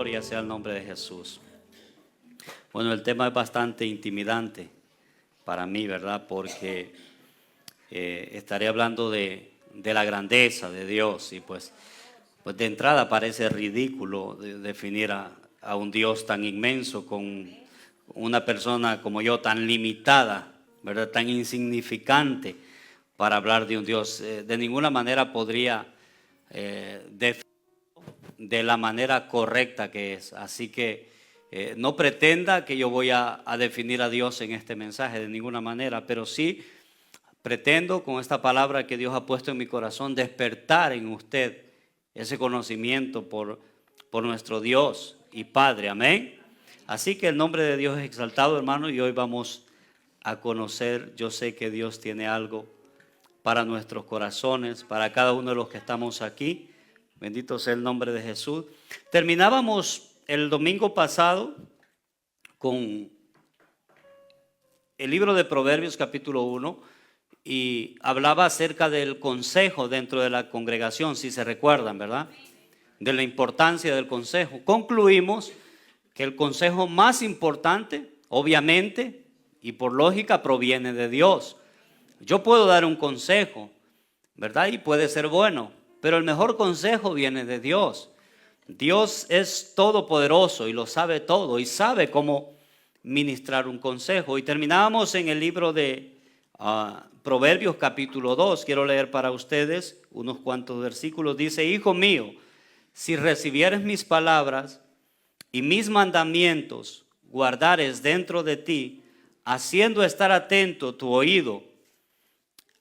Gloria sea el nombre de Jesús. Bueno, el tema es bastante intimidante para mí, ¿verdad? Porque estaré hablando de la grandeza de Dios y pues de entrada parece ridículo definir a un Dios tan inmenso con una persona como yo tan limitada, ¿verdad? Tan insignificante para hablar de un Dios. De ninguna manera podría definirlo de la manera correcta que es. Así que no pretenda que yo voy a definir a Dios en este mensaje de ninguna manera, pero sí pretendo con esta palabra que Dios ha puesto en mi corazón despertar en usted ese conocimiento por nuestro Dios y Padre, amén. Así que el nombre de Dios es exaltado, hermano, y hoy vamos a conocer. Yo sé que Dios tiene algo para nuestros corazones, para cada uno de los que estamos aquí. Bendito sea el nombre de Jesús. Terminábamos el domingo pasado con el libro de Proverbios capítulo 1 y hablaba acerca del consejo dentro de la congregación, si se recuerdan, ¿verdad? De la importancia del consejo. Concluimos que el consejo más importante, obviamente, y por lógica, proviene de Dios. Yo puedo dar un consejo, ¿verdad? Y puede ser bueno, pero el mejor consejo viene de Dios. Dios es todopoderoso y lo sabe todo y sabe cómo ministrar un consejo. Y terminábamos en el libro de Proverbios capítulo 2. Quiero leer para ustedes unos cuantos versículos. Dice: Hijo mío, si recibieres mis palabras y mis mandamientos guardares dentro de ti, haciendo estar atento tu oído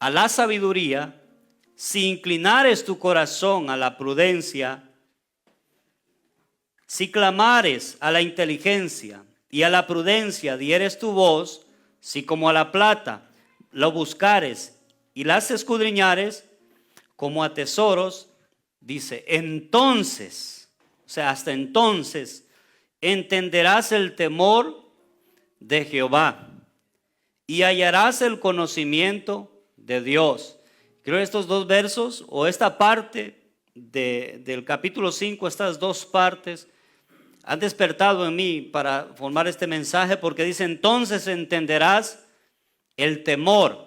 a la sabiduría, si inclinares tu corazón a la prudencia, si clamares a la inteligencia y a la prudencia dieres tu voz, si como a la plata lo buscares y las escudriñares como a tesoros, dice, entonces, o sea, hasta entonces, entenderás el temor de Jehová y hallarás el conocimiento de Dios. Creo que estos dos versos o esta parte del capítulo 5, estas dos partes, han despertado en mí para formar este mensaje, porque dice, entonces entenderás el temor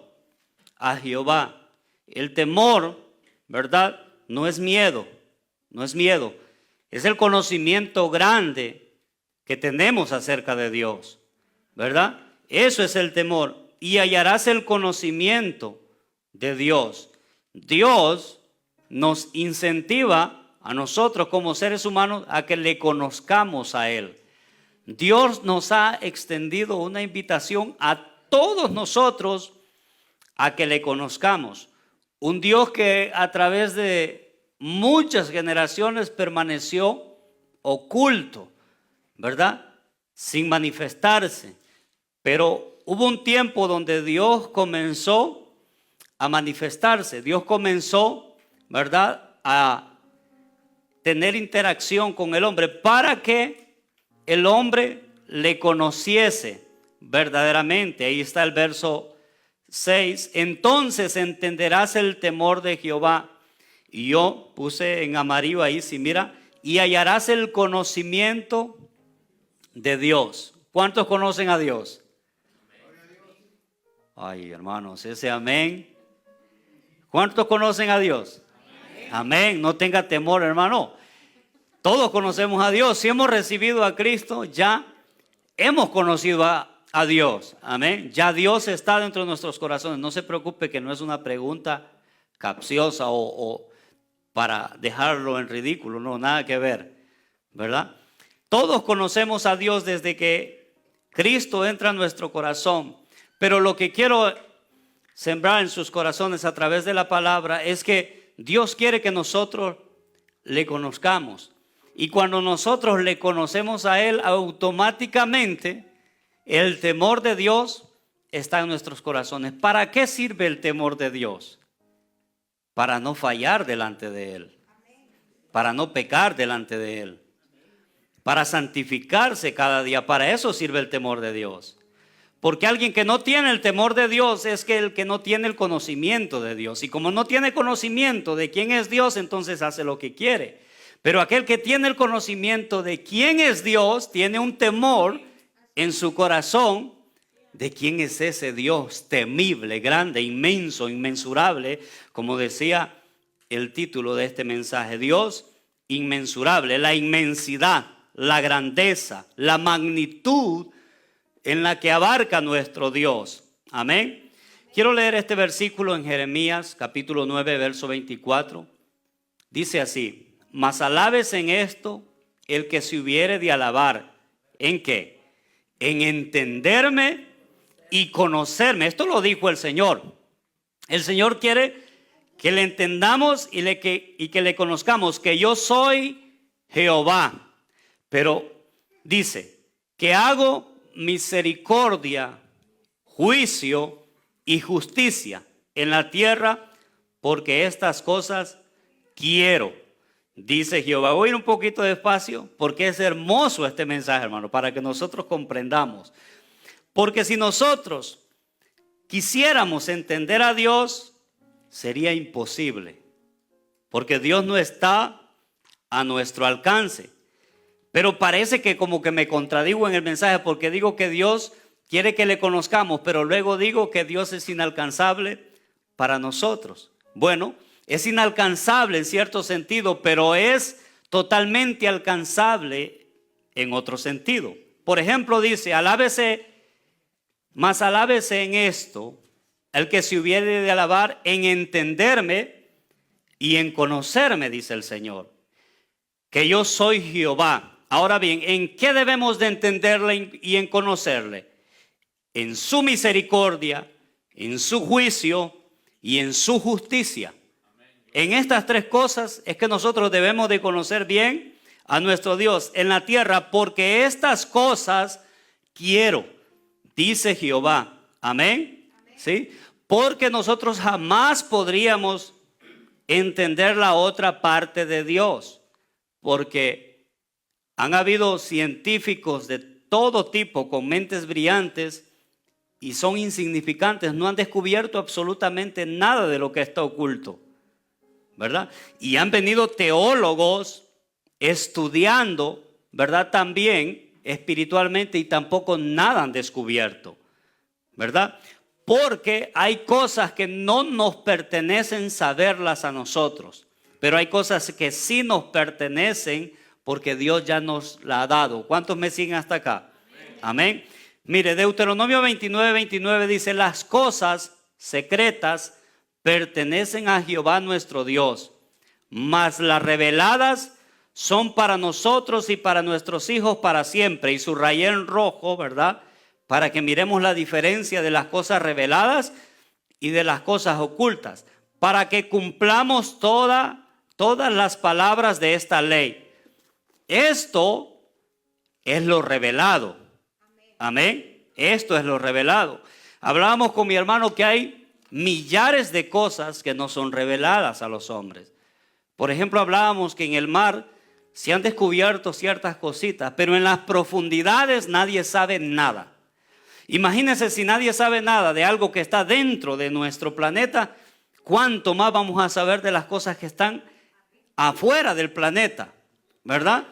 a Jehová. El temor, ¿verdad? No es miedo, no es miedo. Es el conocimiento grande que tenemos acerca de Dios, ¿verdad? Eso es el temor. Y hallarás el conocimiento de Dios. Dios nos incentiva a nosotros como seres humanos a que le conozcamos a Él. Dios nos ha extendido una invitación a todos nosotros a que le conozcamos. Un Dios que a través de muchas generaciones permaneció oculto, ¿verdad? Sin manifestarse. Pero hubo un tiempo donde Dios comenzó a manifestarse. Dios comenzó, ¿verdad?, a tener interacción con el hombre para que el hombre le conociese verdaderamente. Ahí está el verso 6. Entonces entenderás el temor de Jehová. Y yo puse en amarillo ahí, si mira, y hallarás el conocimiento de Dios. ¿Cuántos conocen a Dios? Ay, hermanos, ese amén. ¿Cuántos conocen a Dios? Amén. No tenga temor, hermano. Todos conocemos a Dios. Si hemos recibido a Cristo, ya hemos conocido a Dios. Amén. Ya Dios está dentro de nuestros corazones. No se preocupe que no es una pregunta capciosa o para dejarlo en ridículo. No, nada que ver, ¿verdad? Todos conocemos a Dios desde que Cristo entra en nuestro corazón. Pero lo que quiero sembrar en sus corazones a través de la palabra es que Dios quiere que nosotros le conozcamos. Y cuando nosotros le conocemos a Él, automáticamente el temor de Dios está en nuestros corazones. ¿Para qué sirve el temor de Dios? Para no fallar delante de Él, para no pecar delante de Él, para santificarse cada día. Para eso sirve el temor de Dios. Porque alguien que no tiene el temor de Dios es que el que no tiene el conocimiento de Dios. Y como no tiene conocimiento de quién es Dios, entonces hace lo que quiere. Pero aquel que tiene el conocimiento de quién es Dios, tiene un temor en su corazón de quién es ese Dios temible, grande, inmenso, inmensurable, como decía el título de este mensaje. Dios inmensurable, la inmensidad, la grandeza, la magnitud en la que abarca nuestro Dios. Amén. Quiero leer este versículo en Jeremías capítulo 9, verso 24. Dice así: mas alábese en esto el que se hubiere de alabar. ¿En qué? En entenderme y conocerme. Esto lo dijo el Señor. El Señor quiere que le entendamos y que le conozcamos, que yo soy Jehová. Pero dice que hago misericordia, juicio y justicia en la tierra, porque estas cosas quiero, dice Jehová. Voy a ir un poquito despacio porque es hermoso este mensaje, hermano, para que nosotros comprendamos. Porque si nosotros quisiéramos entender a Dios, sería imposible, porque Dios no está a nuestro alcance. Pero parece que como que me contradigo en el mensaje, porque digo que Dios quiere que le conozcamos, pero luego digo que Dios es inalcanzable para nosotros. Bueno, es inalcanzable en cierto sentido, pero es totalmente alcanzable en otro sentido. Por ejemplo, dice: alábese, mas alábese en esto el que se hubiere de alabar, en entenderme y en conocerme, dice el Señor, que yo soy Jehová. Ahora bien, ¿en qué debemos de entenderle y en conocerle? En su misericordia, en su juicio y en su justicia. En estas tres cosas es que nosotros debemos de conocer bien a nuestro Dios en la tierra, porque estas cosas quiero, dice Jehová. Amén. ¿Sí? Porque nosotros jamás podríamos entender la otra parte de Dios, porque han habido científicos de todo tipo con mentes brillantes y son insignificantes, no han descubierto absolutamente nada de lo que está oculto, ¿verdad? Y han venido teólogos estudiando, ¿verdad? También espiritualmente, y tampoco nada han descubierto, ¿verdad? Porque hay cosas que no nos pertenecen saberlas a nosotros, pero hay cosas que sí nos pertenecen porque Dios ya nos la ha dado. ¿Cuántos me siguen hasta acá? Amén. Mire, Deuteronomio 29 dice: las cosas secretas pertenecen a Jehová nuestro Dios, mas las reveladas son para nosotros y para nuestros hijos para siempre. Y subrayé en rojo, ¿verdad?, para que miremos la diferencia de las cosas reveladas y de las cosas ocultas, para que cumplamos todas las palabras de esta ley. Esto es lo revelado. Amén. Esto es lo revelado. Hablábamos con mi hermano que hay millares de cosas que no son reveladas a los hombres. Por ejemplo, hablábamos que en el mar se han descubierto ciertas cositas, pero en las profundidades nadie sabe nada. Imagínense, si nadie sabe nada de algo que está dentro de nuestro planeta, ¿cuánto más vamos a saber de las cosas que están afuera del planeta? ¿Verdad?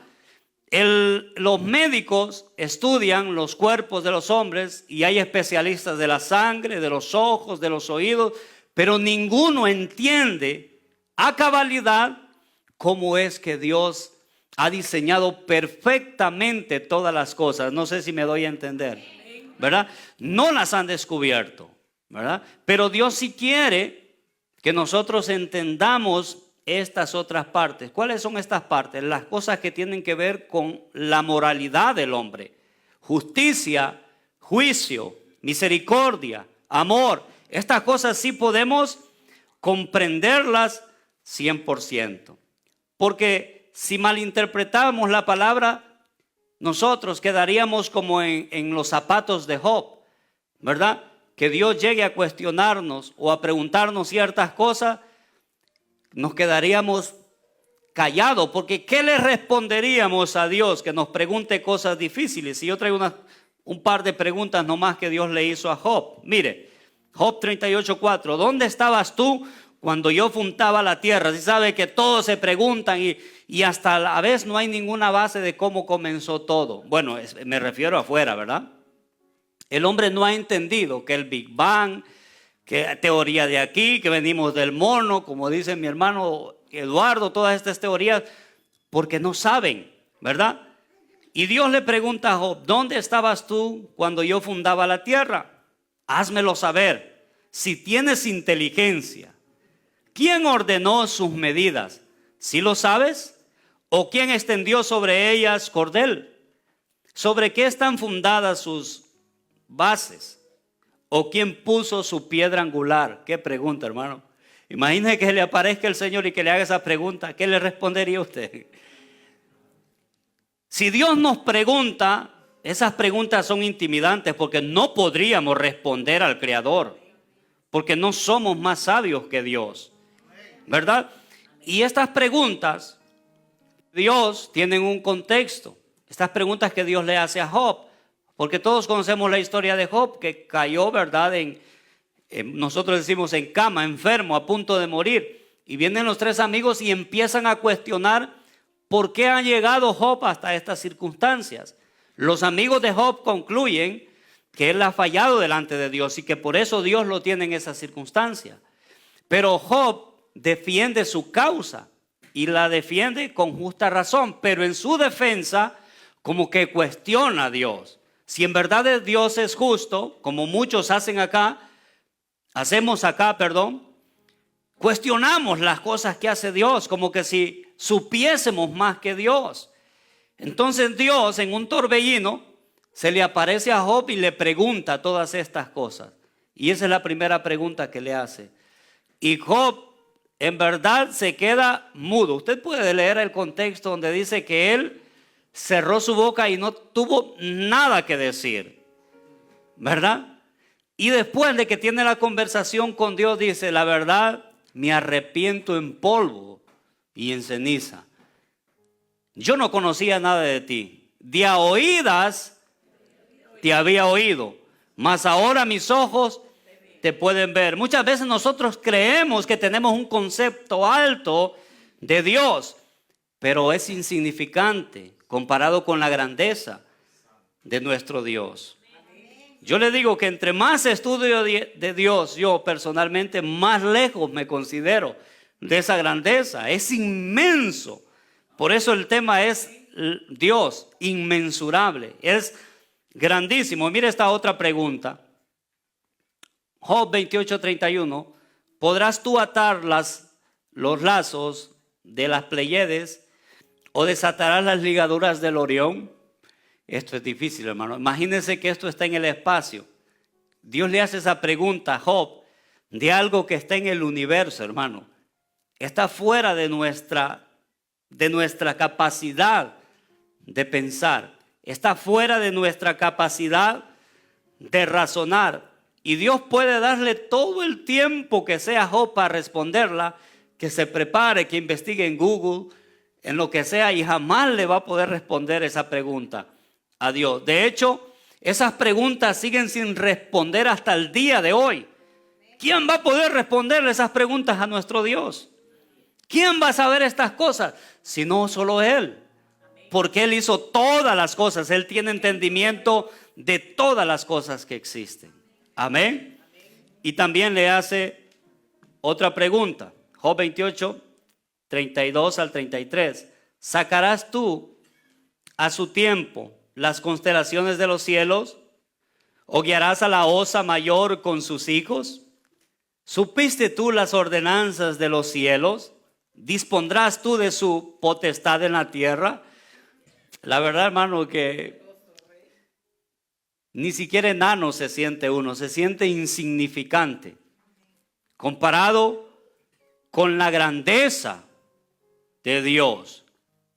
Los médicos estudian los cuerpos de los hombres y hay especialistas de la sangre, de los ojos, de los oídos, pero ninguno entiende a cabalidad cómo es que Dios ha diseñado perfectamente todas las cosas. No sé si me doy a entender, ¿verdad? No las han descubierto, ¿verdad? Pero Dios sí quiere que nosotros entendamos estas otras partes. ¿Cuáles son estas partes? Las cosas que tienen que ver con la moralidad del hombre. Justicia, juicio, misericordia, amor. Estas cosas sí podemos comprenderlas 100%. Porque si malinterpretamos la palabra, nosotros quedaríamos como en los zapatos de Job, ¿verdad? Que Dios llegue a cuestionarnos o a preguntarnos ciertas cosas, nos quedaríamos callados, porque ¿qué le responderíamos a Dios que nos pregunte cosas difíciles? Y yo traigo un par de preguntas nomás que Dios le hizo a Job. Mire, Job 38:4, ¿dónde estabas tú cuando yo fundaba la tierra. Sí sabe que todos se preguntan y hasta a la vez no hay ninguna base de cómo comenzó todo. Bueno, me refiero afuera, ¿verdad? El hombre no ha entendido que el Big Bang, que teoría de aquí, que venimos del mono, como dice mi hermano Eduardo, todas estas teorías, porque no saben, ¿verdad? Y Dios le pregunta a Job, ¿dónde estabas tú cuando yo fundaba la tierra? Házmelo saber. Si tienes inteligencia, ¿quién ordenó sus medidas? ¿Sí lo sabes? ¿O quién extendió sobre ellas cordel? ¿Sobre qué están fundadas sus bases? ¿O quién puso su piedra angular? Qué pregunta, hermano. Imagínese que le aparezca el Señor y que le haga esa pregunta. ¿Qué le respondería usted? Si Dios nos pregunta, esas preguntas son intimidantes porque no podríamos responder al Creador, porque no somos más sabios que Dios, ¿verdad? Y estas preguntas, Dios tienen un contexto. Estas preguntas que Dios le hace a Job, porque todos conocemos la historia de Job, que cayó, ¿verdad? Nosotros decimos en cama, enfermo, a punto de morir. Y vienen los tres amigos y empiezan a cuestionar por qué ha llegado Job hasta estas circunstancias. Los amigos de Job concluyen que él ha fallado delante de Dios y que por eso Dios lo tiene en esa circunstancia. Pero Job defiende su causa y la defiende con justa razón, pero en su defensa como que cuestiona a Dios. Si en verdad Dios es justo, como muchos hacemos acá, cuestionamos las cosas que hace Dios, como que si supiésemos más que Dios. Entonces Dios en un torbellino se le aparece a Job y le pregunta todas estas cosas. Y esa es la primera pregunta que le hace. Y Job en verdad se queda mudo. Usted puede leer el contexto donde dice que él cerró su boca y no tuvo nada que decir, ¿verdad? Y después de que tiene la conversación con Dios dice, la verdad, me arrepiento en polvo y en ceniza. Yo no conocía nada de ti. De a oídas te había oído, mas ahora mis ojos te pueden ver. Muchas veces nosotros creemos que tenemos un concepto alto de Dios, pero es insignificante comparado con la grandeza de nuestro Dios. Yo le digo que entre más estudio de Dios, yo personalmente más lejos me considero de esa grandeza. Es inmenso. Por eso el tema es Dios, inmensurable. Es grandísimo. Mira esta otra pregunta. Job 28:31. ¿Podrás tú atar los lazos de las Pleiades o desatarás las ligaduras del Orión? Esto es difícil, hermano. Imagínense que esto está en el espacio. Dios le hace esa pregunta a Job de algo que está en el universo, hermano. Está fuera de nuestra capacidad de pensar. Está fuera de nuestra capacidad de razonar. Y Dios puede darle todo el tiempo que sea a Job para responderla, que se prepare, que investigue en Google, en lo que sea, y jamás le va a poder responder esa pregunta a Dios. De hecho, esas preguntas siguen sin responder hasta el día de hoy. ¿Quién va a poder responderle esas preguntas a nuestro Dios? ¿Quién va a saber estas cosas? Si no solo Él. Porque Él hizo todas las cosas. Él tiene entendimiento de todas las cosas que existen. Amén. Y también le hace otra pregunta. Job 28, 32 al 33. ¿Sacarás tú a su tiempo las constelaciones de los cielos? ¿O guiarás a la osa mayor con sus hijos? ¿Supiste tú las ordenanzas de los cielos? ¿Dispondrás tú de su potestad en la tierra? La verdad, hermano, que ni siquiera enano se siente uno, se siente insignificante comparado con la grandeza de Dios.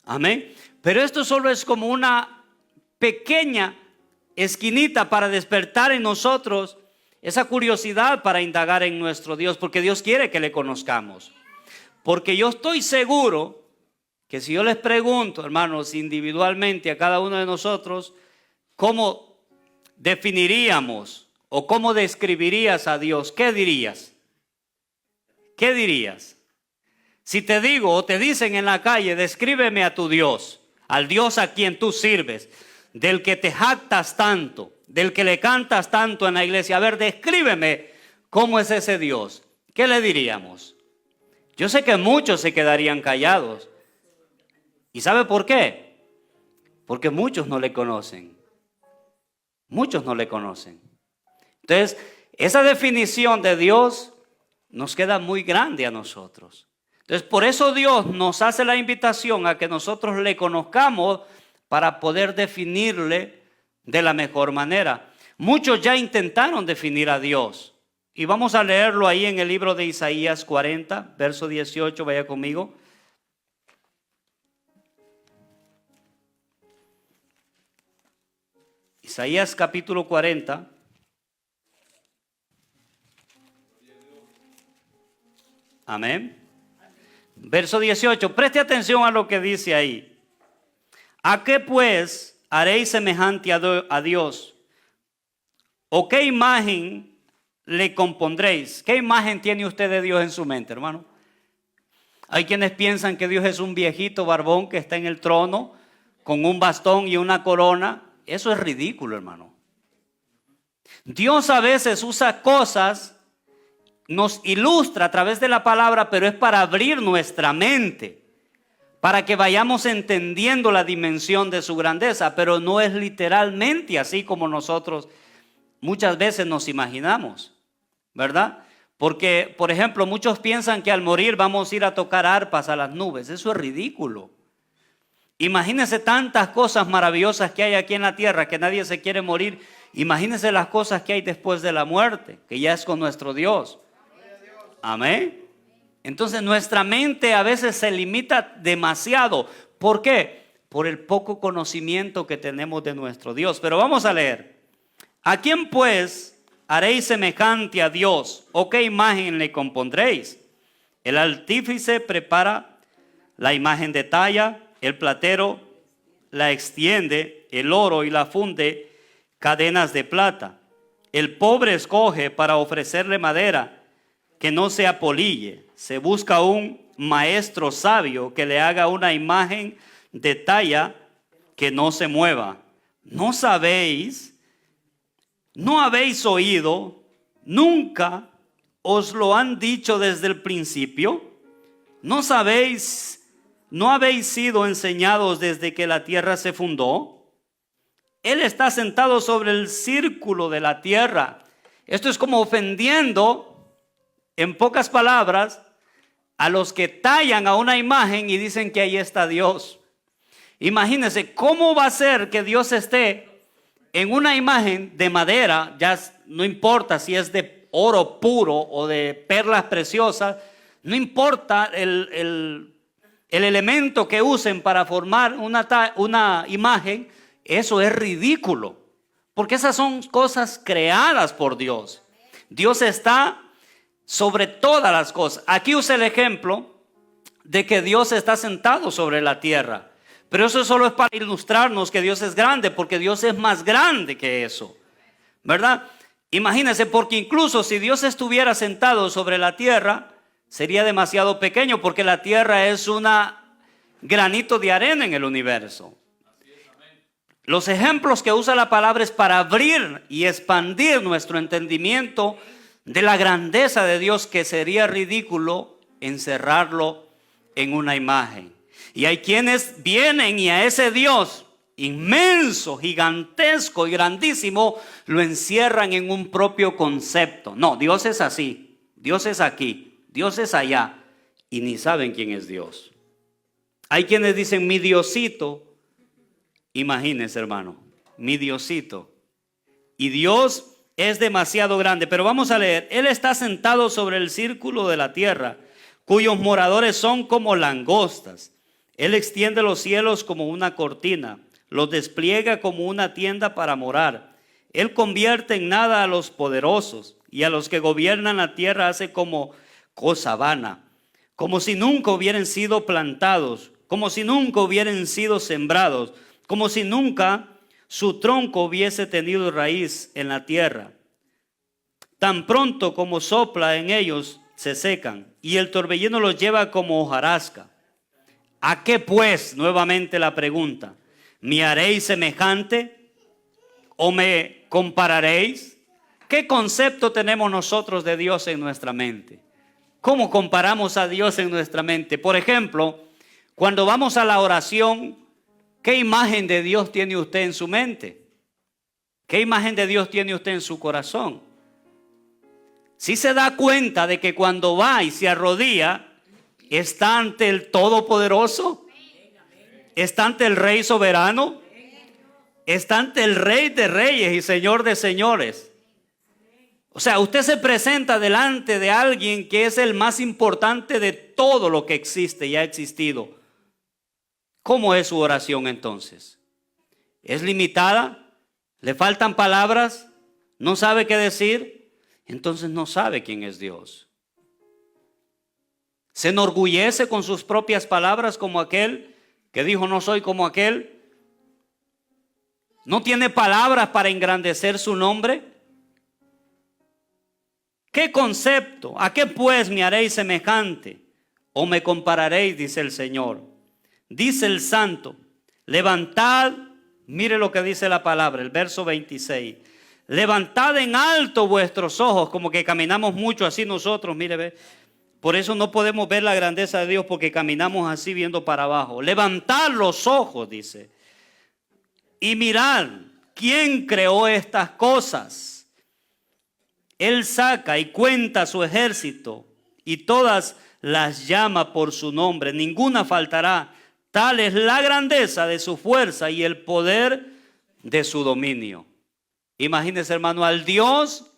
Amén. Pero esto solo es como una pequeña esquinita para despertar en nosotros esa curiosidad para indagar en nuestro Dios, porque Dios quiere que le conozcamos. Porque yo estoy seguro que si yo les pregunto, hermanos, individualmente a cada uno de nosotros, ¿cómo definiríamos o cómo describirías a Dios? ¿Qué dirías? ¿qué dirías? Si te digo o te dicen en la calle, descríbeme a tu Dios, al Dios a quien tú sirves, del que te jactas tanto, del que le cantas tanto en la iglesia. A ver, descríbeme cómo es ese Dios. ¿Qué le diríamos? Yo sé que muchos se quedarían callados. ¿Y sabe por qué? Porque muchos no le conocen. Muchos no le conocen. Entonces, esa definición de Dios nos queda muy grande a nosotros. Entonces, por eso Dios nos hace la invitación a que nosotros le conozcamos para poder definirle de la mejor manera. Muchos ya intentaron definir a Dios. Y vamos a leerlo ahí en el libro de Isaías 40, verso 18, vaya conmigo. Isaías capítulo 40. Amén. Verso 18, preste atención a lo que dice ahí. ¿A qué pues haréis semejante a Dios? ¿O qué imagen le compondréis? ¿Qué imagen tiene usted de Dios en su mente, hermano? Hay quienes piensan que Dios es un viejito barbón que está en el trono con un bastón y una corona. Eso es ridículo, hermano. Dios a veces usa cosas, nos ilustra a través de la palabra, pero es para abrir nuestra mente, para que vayamos entendiendo la dimensión de su grandeza, pero no es literalmente así como nosotros muchas veces nos imaginamos, ¿verdad? Porque, por ejemplo, muchos piensan que al morir vamos a ir a tocar arpas a las nubes. Eso es ridículo. Imagínense tantas cosas maravillosas que hay aquí en la tierra, que nadie se quiere morir. Imagínense las cosas que hay después de la muerte, que ya es con nuestro Dios. Amén. Entonces nuestra mente a veces se limita demasiado. ¿Por qué? Por el poco conocimiento que tenemos de nuestro Dios. Pero vamos a leer. ¿A quién pues haréis semejante a Dios? ¿O qué imagen le compondréis? El artífice prepara la imagen de talla, el platero la extiende, el oro y la funde cadenas de plata. El pobre escoge para ofrecerle madera que no se apolille. Se busca un maestro sabio que le haga una imagen de talla que no se mueva. ¿No sabéis? ¿No habéis oído? ¿Nunca os lo han dicho desde el principio? ¿No sabéis? ¿No habéis sido enseñados desde que la tierra se fundó? Él está sentado sobre el círculo de la tierra. Esto es como ofendiendo, en pocas palabras, a los que tallan a una imagen y dicen que ahí está Dios. Imagínense, ¿cómo va a ser que Dios esté en una imagen de madera? Ya no importa si es de oro puro o de perlas preciosas, no importa el elemento que usen para formar una imagen. Eso es ridículo, porque esas son cosas creadas por Dios. Dios está sobre todas las cosas. Aquí usa el ejemplo de que Dios está sentado sobre la tierra, pero eso solo es para ilustrarnos que Dios es grande, porque Dios es más grande que eso, ¿verdad? Imagínense, porque incluso si Dios estuviera sentado sobre la tierra, sería demasiado pequeño, porque la tierra es un granito de arena en el universo. Los ejemplos que usa la palabra es para abrir y expandir nuestro entendimiento de la grandeza de Dios, que sería ridículo encerrarlo en una imagen. Y hay quienes vienen y a ese Dios inmenso, gigantesco y grandísimo lo encierran en un propio concepto. No, Dios es así, Dios es aquí, Dios es allá, y ni saben quién es Dios. Hay quienes dicen mi Diosito. Imagínense, hermano, mi Diosito. Y Dios es demasiado grande. Pero vamos a leer. Él está sentado sobre el círculo de la tierra, cuyos moradores son como langostas. Él extiende los cielos como una cortina, los despliega como una tienda para morar. Él convierte en nada a los poderosos, y a los que gobiernan la tierra hace como cosa vana, como si nunca hubieran sido plantados, como si nunca hubieran sido sembrados, como si nunca su tronco hubiese tenido raíz en la tierra. Tan pronto como sopla en ellos, se secan, y el torbellino los lleva como hojarasca. ¿A qué pues? Nuevamente la pregunta. ¿Me haréis semejante o me compararéis? ¿Qué concepto tenemos nosotros de Dios en nuestra mente? ¿Cómo comparamos a Dios en nuestra mente? Por ejemplo, cuando vamos a la oración, ¿qué imagen de Dios tiene usted en su mente? ¿Qué imagen de Dios tiene usted en su corazón? Si se da cuenta de que cuando va y se arrodilla, está ante el Todopoderoso, está ante el Rey soberano, está ante el Rey de reyes y Señor de señores. O sea, usted se presenta delante de alguien que es el más importante de todo lo que existe y ha existido. ¿Cómo es su oración entonces? ¿Es limitada? ¿Le faltan palabras? ¿No sabe qué decir? Entonces no sabe quién es Dios. ¿Se enorgullece con sus propias palabras como aquel que dijo no soy como aquel? ¿No tiene palabras para engrandecer su nombre? ¿Qué concepto? ¿A qué pues me haréis semejante? ¿O me compararéis? Dice el Señor. Dice el Santo, levantad, mire lo que dice la palabra, el verso 26. Levantad en alto vuestros ojos, como que caminamos mucho así nosotros, mire, ve. Por eso no podemos ver la grandeza de Dios, porque caminamos así viendo para abajo. Levantad los ojos, dice, y mirad, ¿quién creó estas cosas? Él saca y cuenta su ejército, y todas las llama por su nombre. Ninguna faltará. Tal es la grandeza de su fuerza y el poder de su dominio. Imagínense, hermano, al Dios,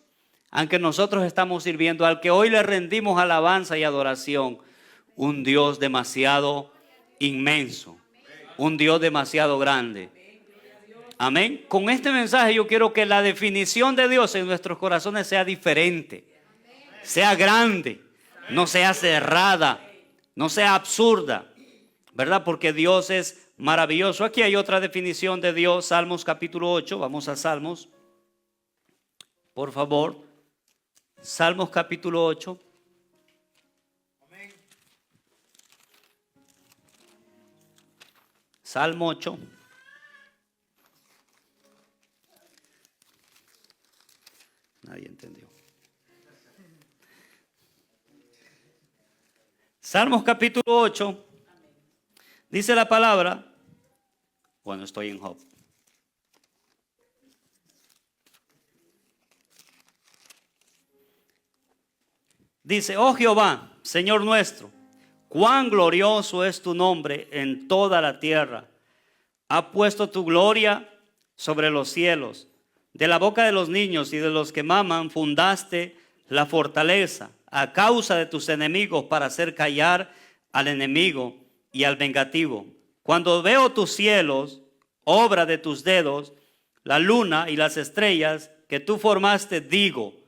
aunque nosotros estamos sirviendo, al que hoy le rendimos alabanza y adoración, un Dios demasiado inmenso, un Dios demasiado grande. Amén. Con este mensaje yo quiero que la definición de Dios en nuestros corazones sea diferente, sea grande, no sea cerrada, no sea absurda, ¿verdad? Porque Dios es maravilloso. Aquí hay otra definición de Dios, Salmos capítulo 8, vamos a Salmos. Por favor, Salmos capítulo 8. Salmo 8. Nadie entendió. Salmos capítulo 8. Dice la palabra. Bueno, estoy en Job. Dice, oh Jehová, Señor nuestro, cuán glorioso es tu nombre en toda la tierra. Ha puesto tu gloria sobre los cielos. De la boca de los niños y de los que maman fundaste la fortaleza a causa de tus enemigos, para hacer callar al enemigo y al vengativo. Cuando veo tus cielos, obra de tus dedos, la luna y las estrellas que tú formaste, digo,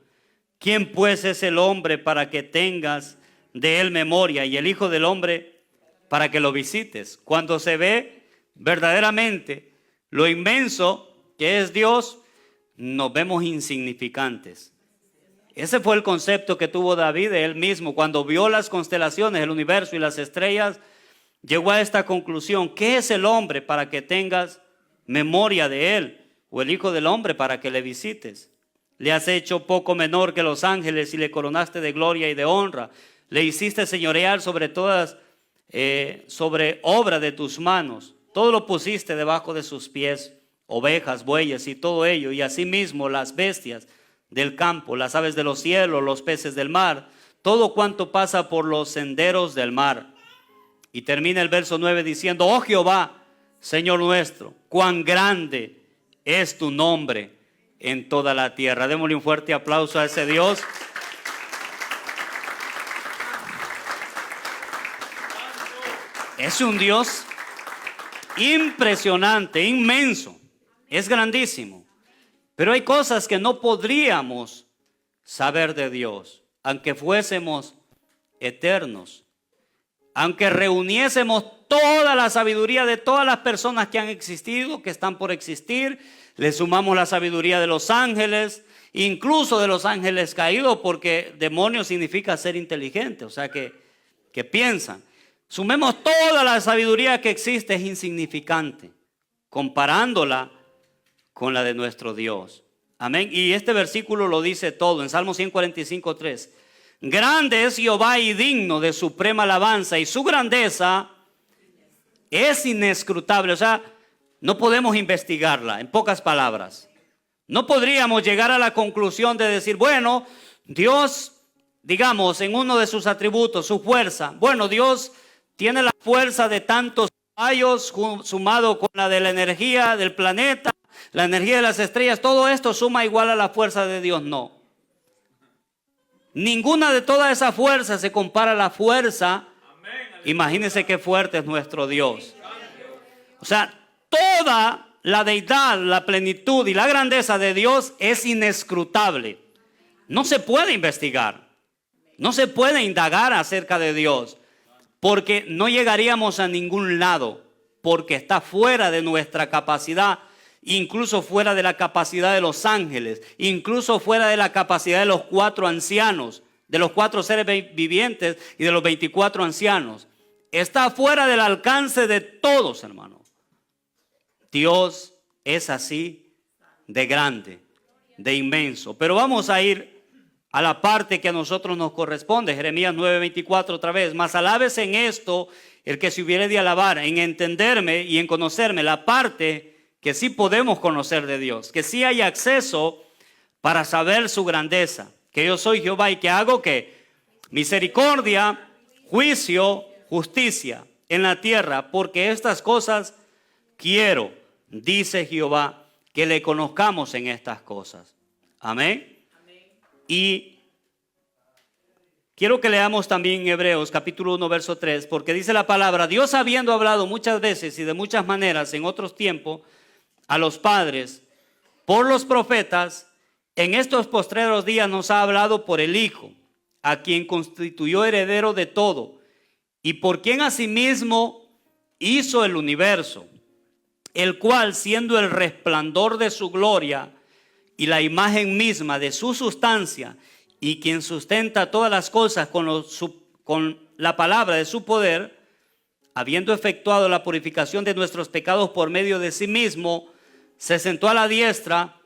¿quién pues es el hombre para que tengas de él memoria, y el Hijo del Hombre para que lo visites? Cuando se ve verdaderamente lo inmenso que es Dios, nos vemos insignificantes. Ese fue el concepto que tuvo David de él mismo. Cuando vio las constelaciones, el universo y las estrellas, llegó a esta conclusión: ¿qué es el hombre para que tengas memoria de él? O el Hijo del Hombre para que le visites. Le has hecho poco menor que los ángeles y le coronaste de gloria y de honra. Le hiciste señorear sobre todas, sobre obra de tus manos. Todo lo pusiste debajo de sus pies, ovejas, bueyes y todo ello, y asimismo las bestias del campo, las aves de los cielos, los peces del mar, todo cuanto pasa por los senderos del mar. Y termina el verso 9 diciendo: oh Jehová, Señor nuestro, cuán grande es tu nombre en toda la tierra. Démosle un fuerte aplauso a ese Dios. Es un Dios impresionante, inmenso, es grandísimo. Pero hay cosas que no podríamos saber de Dios, aunque fuésemos eternos, aunque reuniésemos toda la sabiduría de todas las personas que han existido, que están por existir. Le sumamos la sabiduría de los ángeles incluso de los ángeles caídos, porque demonio significa ser inteligente, o sea que piensan. Sumemos toda la sabiduría que existe, es insignificante, comparándola con la de nuestro Dios. Amén. Y este versículo lo dice todo en Salmo 145:3. Grande es Jehová y digno de suprema alabanza, y su grandeza es inescrutable. O sea, no podemos investigarla, en pocas palabras. No podríamos llegar a la conclusión de decir, bueno, Dios, digamos, en uno de sus atributos, su fuerza. Bueno, Dios tiene la fuerza de tantos rayos sumado con la de la energía del planeta, la energía de las estrellas. Todo esto suma igual a la fuerza de Dios. No. Ninguna de todas esas fuerzas se compara a la fuerza. Imagínense qué fuerte es nuestro Dios. O sea, toda la deidad, la plenitud y la grandeza de Dios es inescrutable. No se puede investigar. No se puede indagar acerca de Dios, porque no llegaríamos a ningún lado, porque está fuera de nuestra capacidad, incluso fuera de la capacidad de los ángeles, incluso fuera de la capacidad de los 4 ancianos, de los 4 seres vivientes y de los 24 ancianos. Está fuera del alcance de todos, hermano. Dios es así de grande, de inmenso. Pero vamos a ir a la parte que a nosotros nos corresponde. Jeremías 9:24 otra vez. Mas alabes en esto el que se hubiere de alabar, en entenderme y en conocerme, la parte que sí podemos conocer de Dios, que sí hay acceso para saber su grandeza, que yo soy Jehová y que hago que misericordia, juicio, justicia en la tierra, porque estas cosas quiero, dice Jehová, que le conozcamos en estas cosas. Amén. Y quiero que leamos también Hebreos capítulo 1 verso 3, porque dice la palabra: Dios, habiendo hablado muchas veces y de muchas maneras en otros tiempos a los padres por los profetas, en estos postreros días nos ha hablado por el Hijo, a quien constituyó heredero de todo, y por quien asimismo hizo el universo, el cual, siendo el resplandor de su gloria y la imagen misma de su sustancia, y quien sustenta todas las cosas con la palabra de su poder, habiendo efectuado la purificación de nuestros pecados por medio de sí mismo, se sentó a la diestra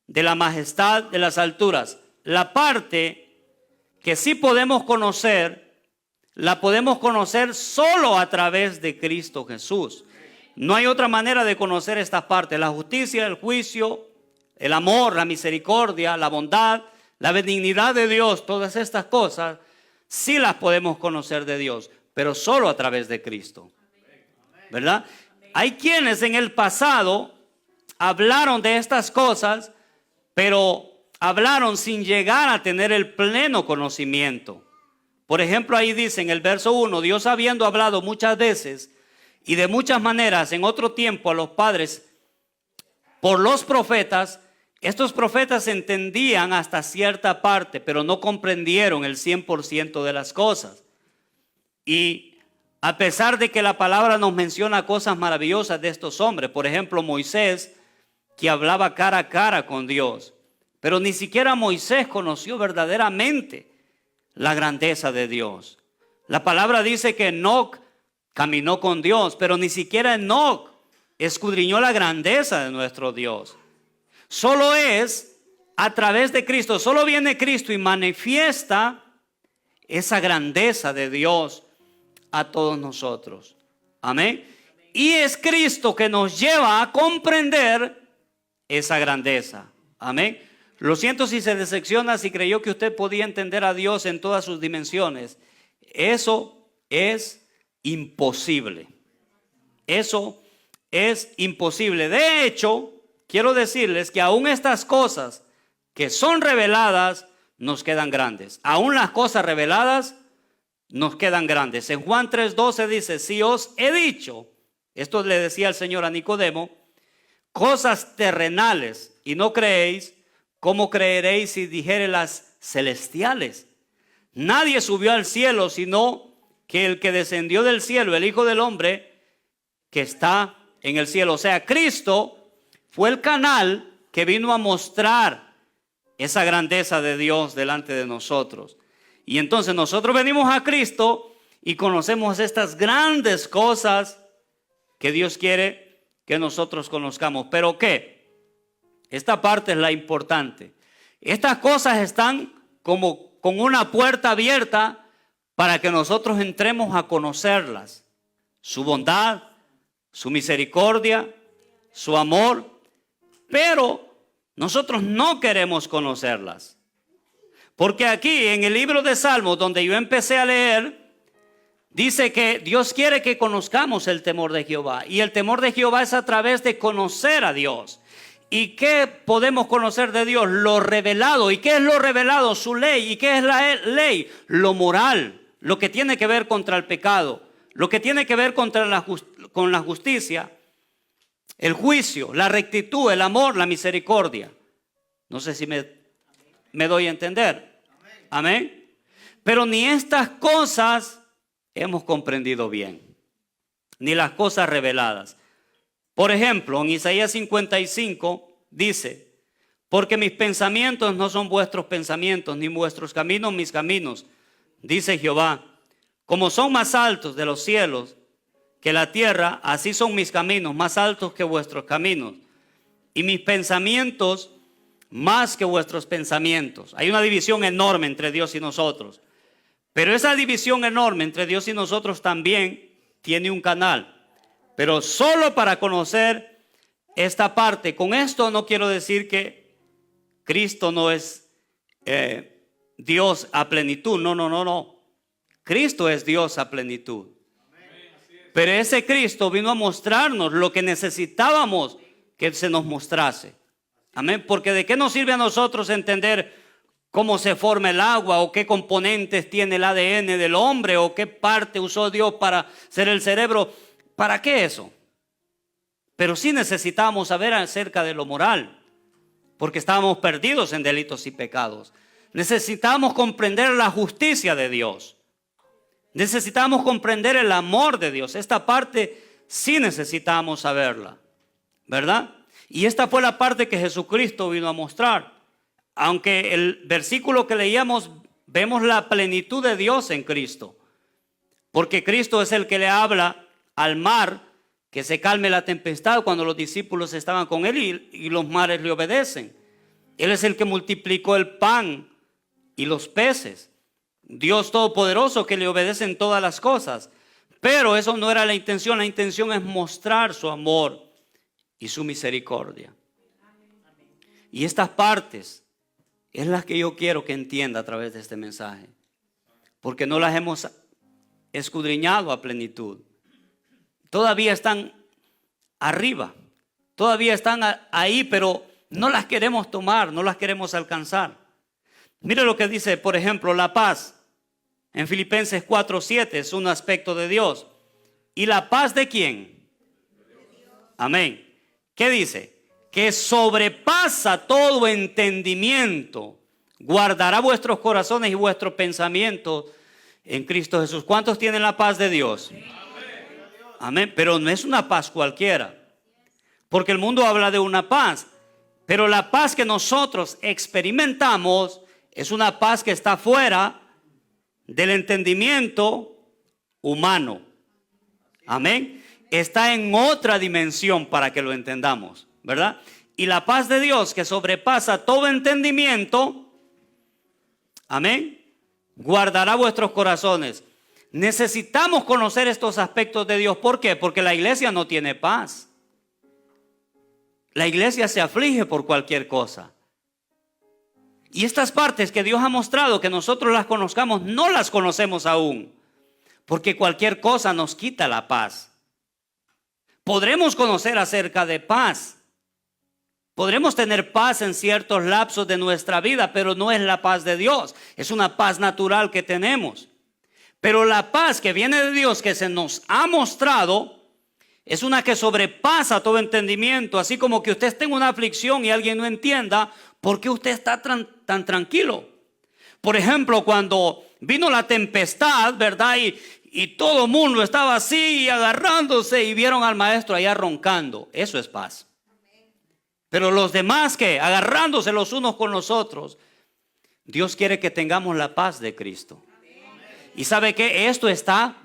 de la majestad de las alturas. La parte que sí podemos conocer, la podemos conocer solo a través de Cristo Jesús. No hay otra manera de conocer esta parte: la justicia, el juicio, el amor, la misericordia, la bondad, la benignidad de Dios. Todas estas cosas sí las podemos conocer de Dios, pero solo a través de Cristo, ¿verdad? Hay quienes en el pasado hablaron de estas cosas, pero hablaron sin llegar a tener el pleno conocimiento. Por ejemplo, ahí dice en el verso 1: Dios, habiendo hablado muchas veces y de muchas maneras en otro tiempo a los padres por los profetas. Estos profetas entendían hasta cierta parte, pero no comprendieron el 100% de las cosas. Y a pesar de que la palabra nos menciona cosas maravillosas de estos hombres, por ejemplo Moisés, que hablaba cara a cara con Dios, pero ni siquiera Moisés conoció verdaderamente la grandeza de Dios. La palabra dice que Enoc caminó con Dios, pero ni siquiera Enoc escudriñó la grandeza de nuestro Dios. Solo es a través de Cristo, solo viene Cristo y manifiesta esa grandeza de Dios a todos nosotros. Amén. Y es Cristo que nos lleva a comprender esa grandeza. Amén. Lo siento si se decepciona, si creyó que usted podía entender a Dios en todas sus dimensiones. Eso es imposible. Eso es imposible. De hecho, quiero decirles que aún estas cosas que son reveladas nos quedan grandes. Aún las cosas reveladas nos quedan grandes. En Juan 3:12 dice: si os he dicho, esto le decía el Señor a Nicodemo, cosas terrenales y no creéis, ¿cómo creeréis si dijere las celestiales? Nadie subió al cielo sino que el que descendió del cielo, el Hijo del Hombre que está en el cielo. O sea, Cristo fue el canal que vino a mostrar esa grandeza de Dios delante de nosotros. Y entonces nosotros venimos a Cristo y conocemos estas grandes cosas que Dios quiere que nosotros conozcamos. ¿Pero qué? Esta parte es la importante. Estas cosas están como con una puerta abierta para que nosotros entremos a conocerlas. Su bondad, su misericordia, su amor. Pero nosotros no queremos conocerlas. Porque aquí en el libro de Salmos, donde yo empecé a leer, dice que Dios quiere que conozcamos el temor de Jehová. Y el temor de Jehová es a través de conocer a Dios. ¿Y qué podemos conocer de Dios? Lo revelado. ¿Y qué es lo revelado? Su ley. ¿Y qué es la ley? Lo moral. Lo que tiene que ver contra el pecado. Lo que tiene que ver con la justicia. El juicio, la rectitud, el amor, la misericordia. No sé si me doy a entender. Amén. Pero ni estas cosas hemos comprendido bien, ni las cosas reveladas. Por ejemplo, en Isaías 55 dice: porque mis pensamientos no son vuestros pensamientos, ni vuestros caminos mis caminos, dice Jehová. Como son más altos de los cielos que la tierra, así son mis caminos, más altos que vuestros caminos, y mis pensamientos más que vuestros pensamientos. Hay una división enorme entre Dios y nosotros. Pero esa división enorme entre Dios y nosotros también tiene un canal. Pero solo para conocer esta parte. Con esto no quiero decir que Cristo no es Dios a plenitud. No. Cristo es Dios a plenitud. Pero ese Cristo vino a mostrarnos lo que necesitábamos que se nos mostrase. Amén. Porque ¿de qué nos sirve a nosotros entender cómo se forma el agua o qué componentes tiene el ADN del hombre o qué parte usó Dios para ser el cerebro? ¿Para qué eso? Pero sí necesitamos saber acerca de lo moral, porque estábamos perdidos en delitos y pecados. Necesitamos comprender la justicia de Dios. Necesitamos comprender el amor de Dios. Esta parte sí necesitamos saberla, ¿verdad? Y esta fue la parte que Jesucristo vino a mostrar. Aunque el versículo que leíamos, vemos la plenitud de Dios en Cristo. Porque Cristo es el que le habla al mar que se calme la tempestad cuando los discípulos estaban con él y los mares le obedecen. Él es el que multiplicó el pan y los peces. Dios todopoderoso que le obedece en todas las cosas. Pero eso no era la intención. La intención es mostrar su amor y su misericordia. Y estas partes es las que yo quiero que entienda a través de este mensaje. Porque no las hemos escudriñado a plenitud. Todavía están arriba. Todavía están ahí, pero no las queremos tomar, no las queremos alcanzar. Mire lo que dice, por ejemplo, la paz. En Filipenses 4:7 es un aspecto de Dios. ¿Y la paz de quién? Amén. ¿Qué dice? Que sobrepasa todo entendimiento, guardará vuestros corazones y vuestros pensamientos en Cristo Jesús. ¿Cuántos tienen la paz de Dios? Amén. Pero no es una paz cualquiera, porque el mundo habla de una paz, pero la paz que nosotros experimentamos es una paz que está fuera del entendimiento humano. Amén. Está en otra dimensión para que lo entendamos, ¿verdad? Y la paz de Dios que sobrepasa todo entendimiento, amén, guardará vuestros corazones. Necesitamos conocer estos aspectos de Dios. ¿Por qué? Porque la iglesia no tiene paz. La iglesia se aflige por cualquier cosa. Y estas partes que Dios ha mostrado que nosotros las conozcamos, no las conocemos aún. Porque cualquier cosa nos quita la paz. Podremos conocer acerca de paz. Podremos tener paz en ciertos lapsos de nuestra vida, pero no es la paz de Dios. Es una paz natural que tenemos. Pero la paz que viene de Dios, que se nos ha mostrado, es una que sobrepasa todo entendimiento. Así como que usted esté en una aflicción y alguien no entienda por qué usted está tan tranquilo. Por ejemplo, cuando vino la tempestad, ¿verdad? Y todo el mundo estaba así agarrándose y vieron al maestro allá roncando. Eso es paz. Pero los demás que agarrándose los unos con los otros, Dios quiere que tengamos la paz de Cristo. Y sabe que esto está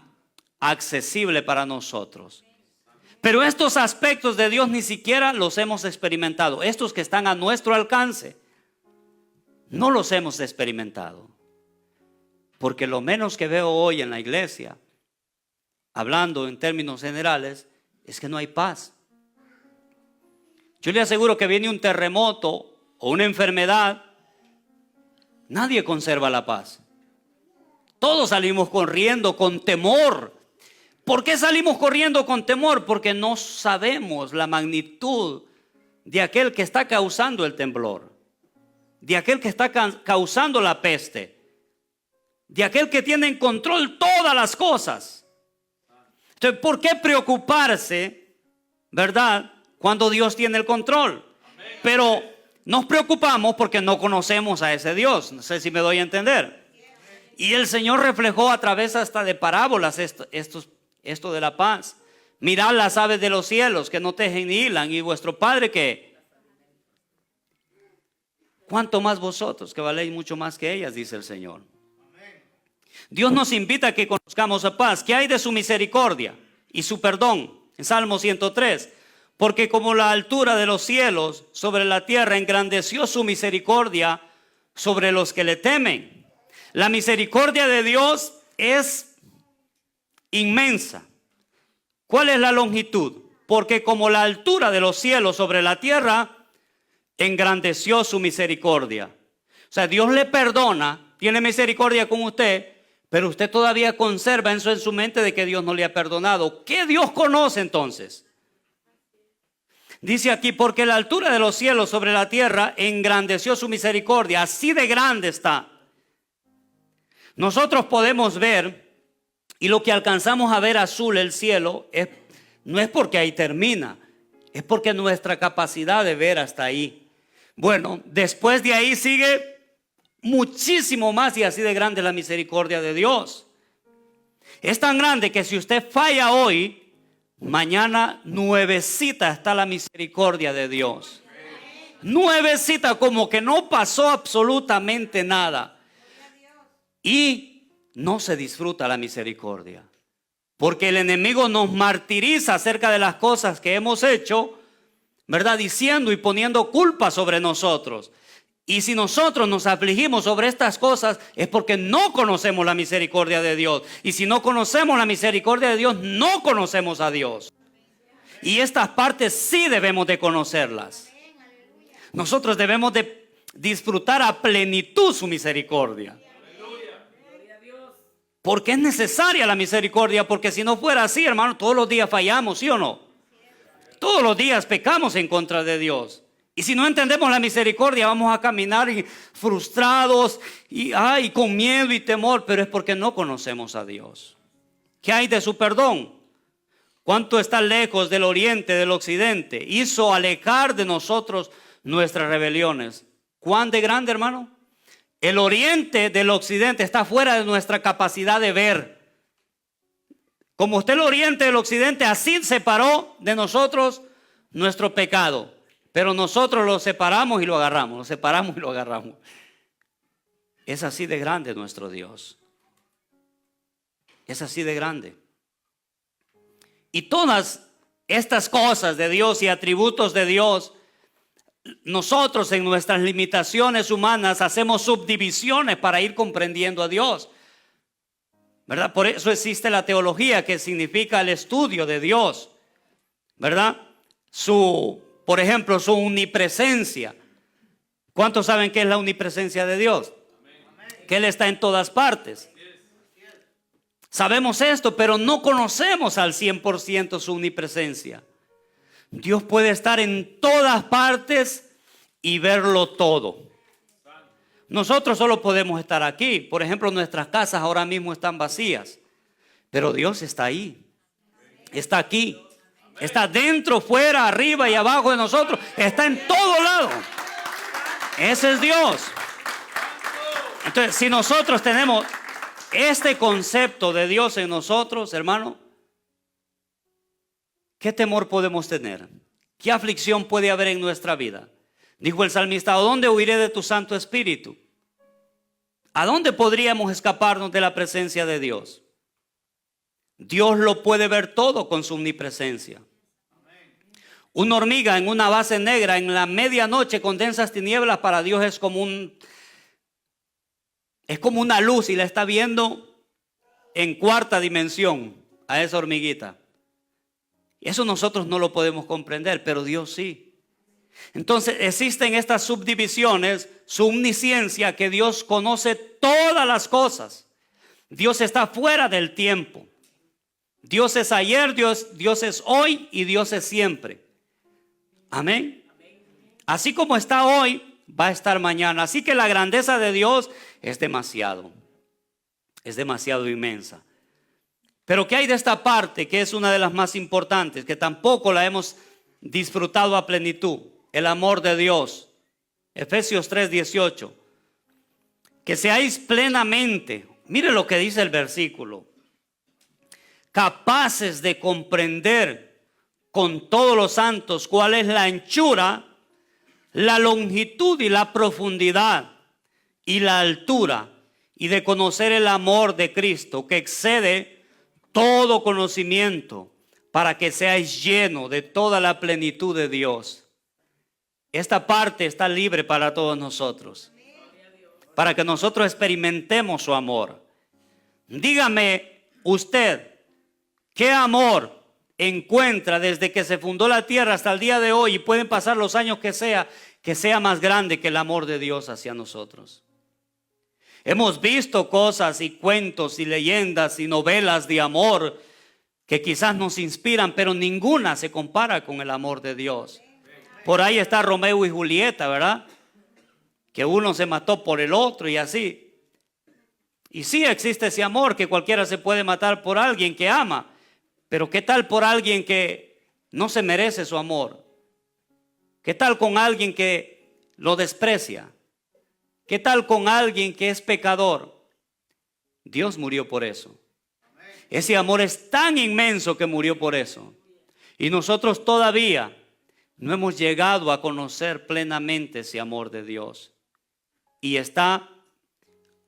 accesible para nosotros. Pero estos aspectos de Dios ni siquiera los hemos experimentado. Estos que están a nuestro alcance, no los hemos experimentado. Porque lo menos que veo hoy en la iglesia, hablando en términos generales, es que no hay paz. Yo le aseguro que viene un terremoto o una enfermedad, nadie conserva la paz. Todos salimos corriendo con temor. ¿Por qué salimos corriendo con temor? Porque no sabemos la magnitud de aquel que está causando el temblor, de aquel que está causando la peste, de aquel que tiene en control todas las cosas. Entonces, ¿por qué preocuparse, verdad, cuando Dios tiene el control? Pero nos preocupamos porque no conocemos a ese Dios. No sé si me doy a entender. Y el Señor reflejó a través hasta de parábolas esto de la paz. Mirad las aves de los cielos que no tejen ni hilan, y vuestro Padre que ¿cuánto más vosotros, que valéis mucho más que ellas?, dice el Señor. Dios nos invita a que conozcamos a paz. ¿Qué hay de su misericordia y su perdón? En Salmo 103. Porque como la altura de los cielos sobre la tierra, engrandeció su misericordia sobre los que le temen. La misericordia de Dios es inmensa. ¿Cuál es la longitud? Porque como la altura de los cielos sobre la tierra, engrandeció su misericordia. O sea, Dios le perdona, tiene misericordia con usted, pero usted todavía conserva eso en su mente de que Dios no le ha perdonado. ¿Qué Dios conoce entonces? Dice aquí, porque la altura de los cielos sobre la tierra engrandeció su misericordia. Así de grande está. Nosotros podemos ver, y lo que alcanzamos a ver azul el cielo, no es porque ahí termina, es porque nuestra capacidad de ver hasta ahí. Bueno, después de ahí sigue muchísimo más, y así de grande es la misericordia de Dios. Es tan grande que si usted falla hoy, mañana nuevecita está la misericordia de Dios. Nuevecita, como que no pasó absolutamente nada. Y no se disfruta la misericordia, porque el enemigo nos martiriza acerca de las cosas que hemos hecho, ¿verdad? Diciendo y poniendo culpa sobre nosotros. Y si nosotros nos afligimos sobre estas cosas, es porque no conocemos la misericordia de Dios. Y si no conocemos la misericordia de Dios, no conocemos a Dios. Y estas partes sí debemos de conocerlas. Nosotros debemos de disfrutar a plenitud su misericordia. Porque es necesaria la misericordia, porque si no fuera así, hermano, todos los días fallamos, ¿sí o no? Todos los días pecamos en contra de Dios. Y si no entendemos la misericordia, vamos a caminar frustrados y con miedo y temor, pero es porque no conocemos a Dios. ¿Qué hay de su perdón? ¿Cuánto está lejos del oriente, del occidente? Hizo alejar de nosotros nuestras rebeliones. ¿Cuán de grande, hermano? El oriente del occidente está fuera de nuestra capacidad de ver. Como usted el oriente del occidente, así separó de nosotros nuestro pecado. Pero nosotros lo separamos y lo agarramos, lo separamos y lo agarramos. Es así de grande nuestro Dios. Es así de grande. Y todas estas cosas de Dios y atributos de Dios, nosotros en nuestras limitaciones humanas hacemos subdivisiones para ir comprendiendo a Dios, ¿verdad? Por eso existe la teología, que significa el estudio de Dios, ¿verdad? Por ejemplo, su omnipresencia. ¿Cuántos saben qué es la omnipresencia de Dios? Que Él está en todas partes. Sabemos esto, pero no conocemos al 100% su omnipresencia. Dios puede estar en todas partes y verlo todo. Nosotros solo podemos estar aquí. Por ejemplo, nuestras casas ahora mismo están vacías, pero Dios está ahí. Está aquí. Está dentro, fuera, arriba y abajo de nosotros. Está en todo lado. Ese es Dios. Entonces, si nosotros tenemos este concepto de Dios en nosotros, hermano, ¿qué temor podemos tener? ¿Qué aflicción puede haber en nuestra vida? Dijo el salmista, ¿a dónde huiré de tu Santo Espíritu? ¿A dónde podríamos escaparnos de la presencia de Dios? Dios lo puede ver todo con su omnipresencia. Una hormiga en una base negra en la medianoche con densas tinieblas, para Dios es como una luz, y la está viendo en cuarta dimensión a esa hormiguita. Eso nosotros no lo podemos comprender, pero Dios sí. Entonces existen estas subdivisiones, su omnisciencia, que Dios conoce todas las cosas. Dios está fuera del tiempo. Dios es ayer, Dios es hoy y Dios es siempre. Amén. Así como está hoy, va a estar mañana. Así que la grandeza de Dios es demasiado inmensa. Pero ¿qué hay de esta parte que es una de las más importantes, que tampoco la hemos disfrutado a plenitud? El amor de Dios. Efesios 3:18. Que seáis plenamente, mire lo que dice el versículo, capaces de comprender con todos los santos cuál es la anchura, la longitud y la profundidad y la altura, y de conocer el amor de Cristo que excede todo conocimiento, para que seáis llenos de toda la plenitud de Dios. Esta parte está libre para todos nosotros, para que nosotros experimentemos su amor. Dígame usted, ¿qué amor encuentra desde que se fundó la tierra hasta el día de hoy, y pueden pasar los años que sea más grande que el amor de Dios hacia nosotros? Hemos visto cosas y cuentos y leyendas y novelas de amor que quizás nos inspiran, pero ninguna se compara con el amor de Dios. Por ahí está Romeo y Julieta, ¿verdad? Que uno se mató por el otro y así. Y sí existe ese amor, que cualquiera se puede matar por alguien que ama. Pero ¿qué tal por alguien que no se merece su amor? ¿Qué tal con alguien que lo desprecia? ¿Qué tal con alguien que es pecador? Dios murió por eso. Ese amor es tan inmenso que murió por eso. Y nosotros todavía no hemos llegado a conocer plenamente ese amor de Dios. Y está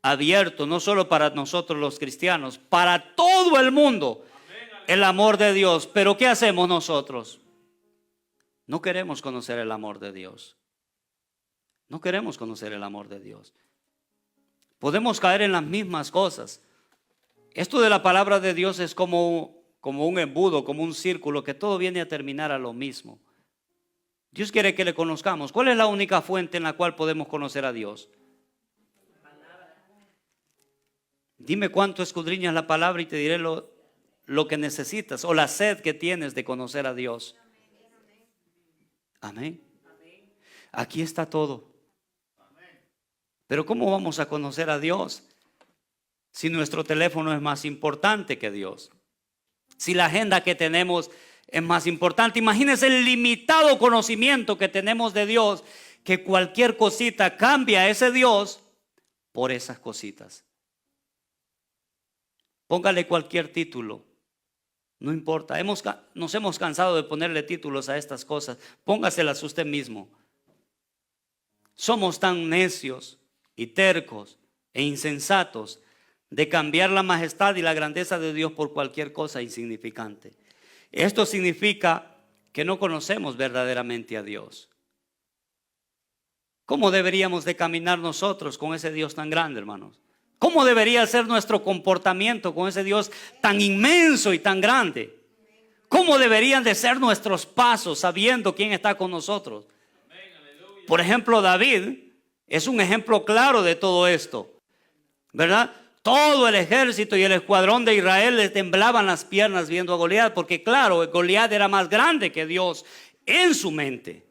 abierto no solo para nosotros los cristianos, para todo el mundo, el amor de Dios. Pero ¿qué hacemos nosotros? No queremos conocer el amor de Dios. No queremos conocer el amor de Dios. Podemos caer en las mismas cosas. Esto de la palabra de Dios es como un embudo, como un círculo, que todo viene a terminar a lo mismo. Dios quiere que le conozcamos. ¿Cuál es la única fuente en la cual podemos conocer a Dios? Dime cuánto escudriñas la palabra y te diré lo que necesitas, o la sed que tienes de conocer a Dios. Amén. Aquí está todo. Pero ¿cómo vamos a conocer a Dios si nuestro teléfono es más importante que Dios? Si la agenda que tenemos es más importante. Imagínense el limitado conocimiento que tenemos de Dios, que cualquier cosita cambia a ese Dios por esas cositas. Póngale cualquier título, no importa. Nos hemos cansado de ponerle títulos a estas cosas. Póngaselas usted mismo. Somos tan necios y tercos e insensatos de cambiar la majestad y la grandeza de Dios por cualquier cosa insignificante. Esto significa que no conocemos verdaderamente a Dios. ¿Cómo deberíamos de caminar nosotros con ese Dios tan grande, hermanos? ¿Cómo debería ser nuestro comportamiento con ese Dios tan inmenso y tan grande? ¿Cómo deberían de ser nuestros pasos sabiendo quién está con nosotros? Por ejemplo, David es un ejemplo claro de todo esto, ¿verdad? Todo el ejército y el escuadrón de Israel le temblaban las piernas viendo a Goliat, porque claro, Goliat era más grande que Dios en su mente.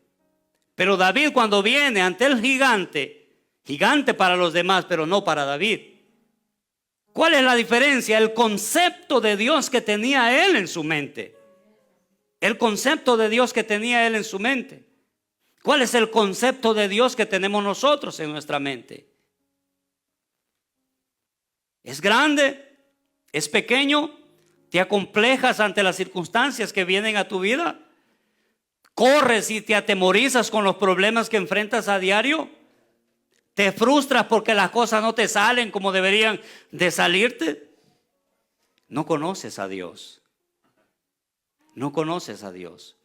Pero David, cuando viene ante el gigante para los demás, pero no para David. ¿Cuál es la diferencia? El concepto de Dios que tenía él en su mente. El concepto de Dios que tenía él en su mente. ¿Cuál es el concepto de Dios que tenemos nosotros en nuestra mente? ¿Es grande? ¿Es pequeño? ¿Te acomplejas ante las circunstancias que vienen a tu vida? ¿Corres y te atemorizas con los problemas que enfrentas a diario? ¿Te frustras porque las cosas no te salen como deberían de salirte? No conoces a Dios. No conoces a Dios.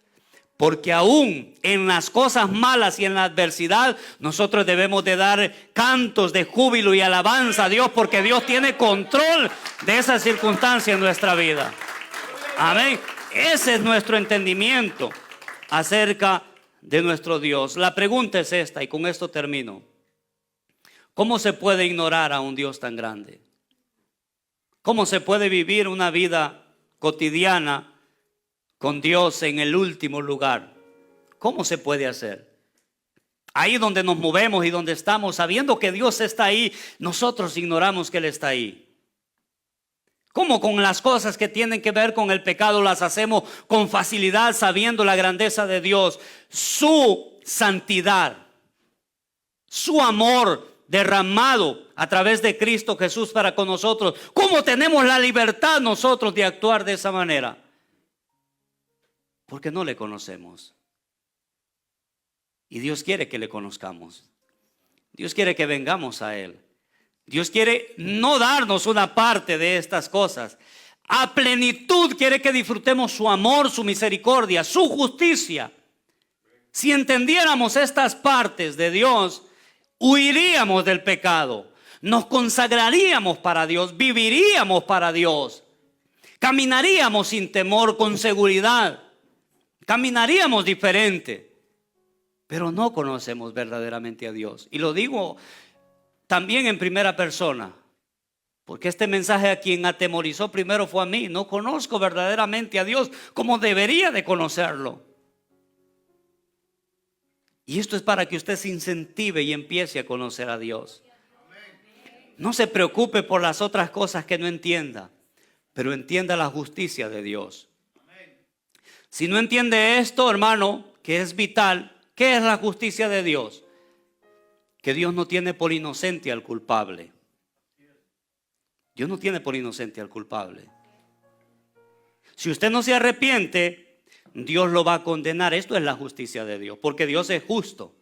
Porque aún en las cosas malas y en la adversidad, nosotros debemos de dar cantos de júbilo y alabanza a Dios, porque Dios tiene control de esa circunstancia en nuestra vida. Amén. Ese es nuestro entendimiento acerca de nuestro Dios. La pregunta es esta, y con esto termino. ¿Cómo se puede ignorar a un Dios tan grande? ¿Cómo se puede vivir una vida cotidiana con Dios en el último lugar? ¿Cómo se puede hacer? Ahí donde nos movemos y donde estamos, sabiendo que Dios está ahí, nosotros ignoramos que Él está ahí. ¿Cómo con las cosas que tienen que ver con el pecado las hacemos con facilidad, sabiendo la grandeza de Dios, su santidad, su amor derramado a través de Cristo Jesús para con nosotros? ¿Cómo tenemos la libertad nosotros de actuar de esa manera? Porque no le conocemos. Y Dios quiere que le conozcamos. Dios quiere que vengamos a Él. Dios quiere no darnos una parte de estas cosas. A plenitud quiere que disfrutemos su amor, su misericordia, su justicia. Si entendiéramos estas partes de Dios, huiríamos del pecado. Nos consagraríamos para Dios, viviríamos para Dios. Caminaríamos sin temor, con seguridad. Caminaríamos diferente. Pero no conocemos verdaderamente a Dios. Y lo digo también en primera persona, porque este mensaje a quien atemorizó primero fue a mí. No conozco verdaderamente a Dios como debería de conocerlo. Y esto es para que usted se incentive y empiece a conocer a Dios. No se preocupe por las otras cosas que no entienda, pero entienda la justicia de Dios. Si no entiende esto, hermano, que es vital, ¿qué es la justicia de Dios? Que Dios no tiene por inocente al culpable. Dios no tiene por inocente al culpable. Si usted no se arrepiente, Dios lo va a condenar. Esto es la justicia de Dios, porque Dios es justo.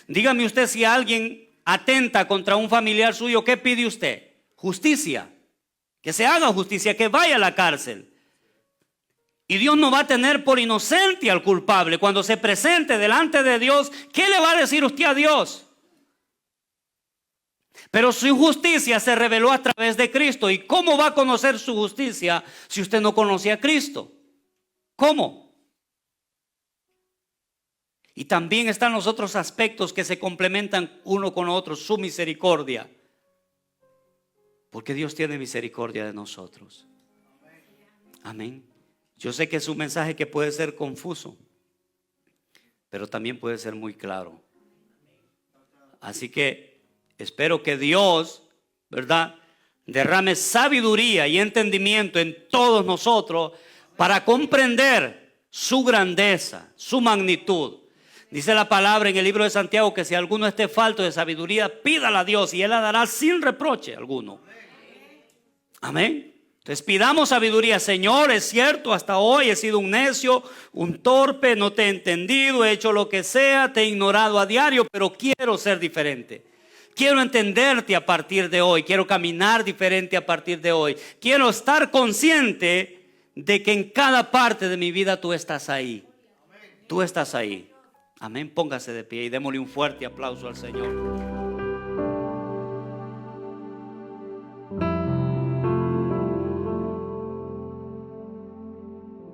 Dígame usted, si alguien atenta contra un familiar suyo, ¿qué pide usted? Justicia. Que se haga justicia, que vaya a la cárcel. Y Dios no va a tener por inocente al culpable. Cuando se presente delante de Dios, ¿qué le va a decir usted a Dios? Pero su justicia se reveló a través de Cristo. ¿Y cómo va a conocer su justicia si usted no conoce a Cristo? ¿Cómo? Y también están los otros aspectos que se complementan uno con otro. Su misericordia. Porque Dios tiene misericordia de nosotros. Amén. Yo sé que es un mensaje que puede ser confuso, pero también puede ser muy claro. Así que espero que Dios, ¿verdad?, derrame sabiduría y entendimiento en todos nosotros para comprender su grandeza, su magnitud. Dice la palabra en el libro de Santiago que si alguno esté falto de sabiduría, pídala a Dios y Él la dará sin reproche alguno. Amén. Entonces pidamos sabiduría. Señor, es cierto, hasta hoy he sido un necio, un torpe, no te he entendido, he hecho lo que sea, te he ignorado a diario, pero quiero ser diferente. Quiero entenderte a partir de hoy, quiero caminar diferente a partir de hoy. Quiero estar consciente de que en cada parte de mi vida tú estás ahí. Tú estás ahí. Amén, póngase de pie y démosle un fuerte aplauso al Señor.